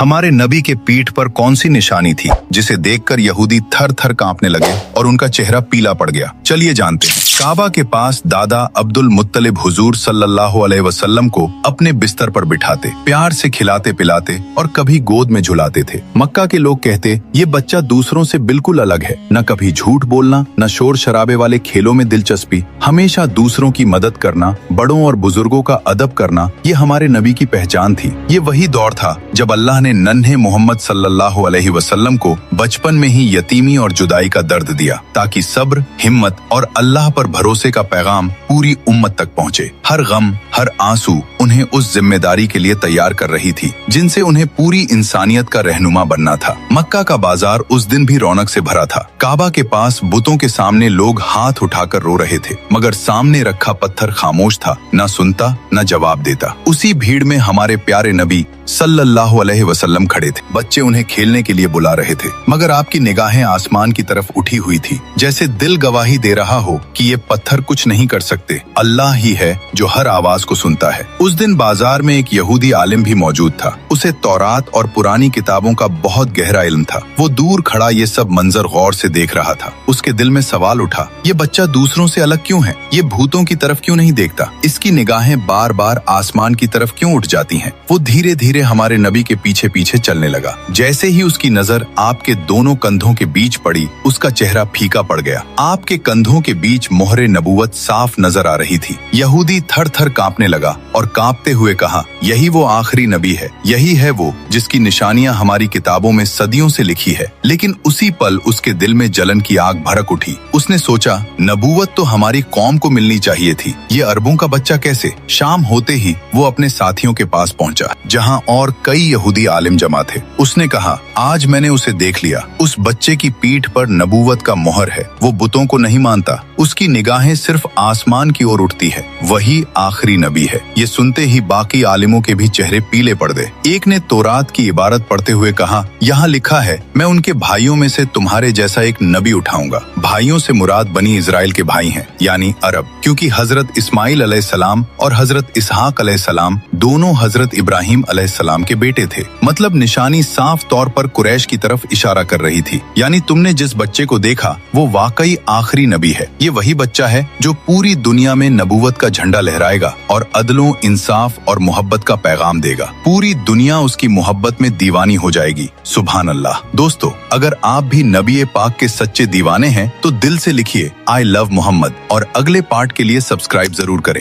हमारे नबी के पीठ पर कौन सी निशानी थी जिसे देखकर यहूदी थर थर कांपने लगे और उनका चेहरा पीला पड़ गया? चलिए जानते हैं। काबा के पास दादा अब्दुल मुत्तलिब हुजूर सल्लल्लाहु अलैहि वसल्लम को अपने बिस्तर पर बिठाते, प्यार से खिलाते पिलाते और कभी गोद में झुलाते थे। मक्का के लोग कहते, ये बच्चा दूसरों से बिल्कुल अलग है, न कभी झूठ बोलना, न शोर शराबे वाले खेलों में दिलचस्पी, हमेशा दूसरों की मदद करना, बड़ों और बुजुर्गों का अदब करना, ये हमारे नबी की पहचान थी। ये वही दौर था जब अल्लाह ने नन्हे मोहम्मद सल्लल्लाहु अलैहि वसल्लम को बचपन में ही यतीमी और जुदाई का दर्द दिया, ताकि सब्र, हिम्मत और अल्लाह पर भरोसे का पैगाम पूरी उम्मत तक पहुंचे। हर गम, हर आंसू उन्हें उस जिम्मेदारी के लिए तैयार कर रही थी जिनसे उन्हें पूरी इंसानियत का रहनुमा बनना था। मक्का का बाजार उस दिन भी रौनक से भरा था। काबा के पास बुतों के सामने लोग हाथ उठाकर रो रहे थे, मगर सामने रखा पत्थर खामोश था, न सुनता न जवाब देता। उसी भीड़ में हमारे प्यारे नबी सल्लल्लाहु अलैहि वसल्लम खड़े थे। बच्चे उन्हें खेलने के लिए बुला रहे थे, मगर आपकी निगाहें आसमान की तरफ उठी हुई थी, जैसे दिल गवाही दे रहा हो कि ये पत्थर कुछ नहीं कर सकते, अल्लाह ही है जो हर आवाज को सुनता है। उस दिन बाजार में एक यहूदी आलिम भी मौजूद था। उसे तौरात और पुरानी किताबों का बहुत गहरा इल्म था। वो दूर खड़ा ये सब मंजर गौर से देख रहा था। उसके दिल में सवाल उठा, ये बच्चा दूसरों से अलग क्यों है? ये भूतों की तरफ क्यों नहीं देखता? इसकी निगाहें बार बार आसमान की तरफ क्यों उठ जाती हैं? वो धीरे धीरे हमारे नबी के पीछे पीछे चलने लगा। जैसे ही उसकी नजर आपके दोनों कंधों के बीच पड़ी, उसका चेहरा फीका पड़ गया। आपके कंधों के बीच मोहरे नबूवत साफ नजर आ रही थी। यहूदी थर थर कांपने लगा और कांपते हुए कहा, यही वो आखिरी नबी है, यही है वो जिसकी निशानियां हमारी किताबों में सदियों से लिखी है। लेकिन उसी पल उसके दिल में जलन की आग भड़क उठी। उसने सोचा, नबूवत तो हमारी कौम को मिलनी चाहिए थी, ये अरबों का बच्चा कैसे? शाम होते ही वो अपने साथियों के पास पहुंचा, जहां और कई यहूदी आलिम जमा थे। उसने कहा, आज मैंने उसे देख लिया। उस बच्चे की पीठ पर नबूवत का मोहर है। वो बुतों को नहीं मानता, उसकी निगाहें सिर्फ आसमान की ओर उठती है। वही आखिरी नबी है। ये सुनते ही बाकी आलिमों के भी चेहरे पीले पड़ गए। एक ने तौरात की इबारत पढ़ते हुए कहा, यहाँ लिखा है, मैं उनके भाइयों में से तुम्हारे जैसा एक नबी उठाऊंगा। भाइयों से मुराद बनी इजराइल के भाई हैं, यानी अरब, क्योंकि हजरत इस्माइल अलैहिस्सलाम और हजरत इसहाक अलैहिस्सलाम दोनों हजरत इब्राहिम अलैहिस्सलाम के बेटे थे। मतलब निशानी साफ तौर पर कुरैश की तरफ इशारा कर रही थी, यानी तुमने जिस बच्चे को देखा वो वाकई आखिरी नबी है। ये वही बच्चा है जो पूरी दुनिया में नबूवत का झंडा लहराएगा और अदलों, इंसाफ और मोहब्बत का पैगाम देगा। पूरी दुनिया उसकी मोहब्बत में दीवानी हो जाएगी। सुभान अल्लाह। दोस्तों, अगर आप भी नबी पाक के सच्चे दीवाने हैं तो दिल से लिखिए, आई लव मोहम्मद, और अगले पार्ट के लिए सब्सक्राइब जरूर करें।